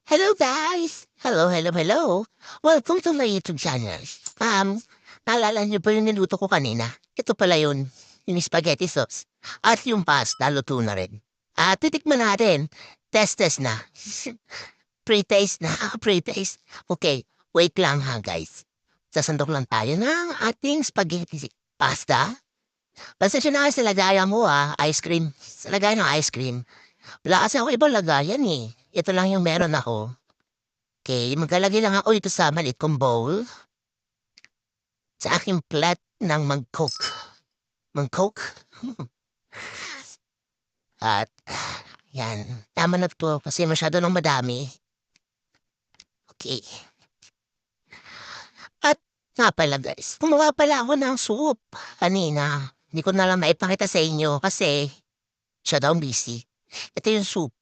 Hello guys! Hello. Welcome to my YouTube channel. Naalala niyo ba yung niluto ko kanina? Ito pala yun, yung spaghetti sauce. At yung pasta, luto na rin. Titikman natin. Test na. Pre-taste na, pre-taste. Okay, wait lang ha guys. Sasandok lang tayo ng ating spaghetti pasta. Pasensya na kayo sa lagayan mo ice cream. Sa lagayan ng ice cream. Wala kasi ako ibang lagayan eh. Ito lang yung meron ako. Okay, maglalagay lang ako dito sa maliit kong bowl sa aking plat ng mag-coke. Mag-coke? At, yan. Tama na to kasi masyado nang madami. Okay. At, nga pala guys, gumawa pala ako ng soup kanina. Hindi ko na lang maipakita sa inyo kasi siya daw busy. Ito yung soup.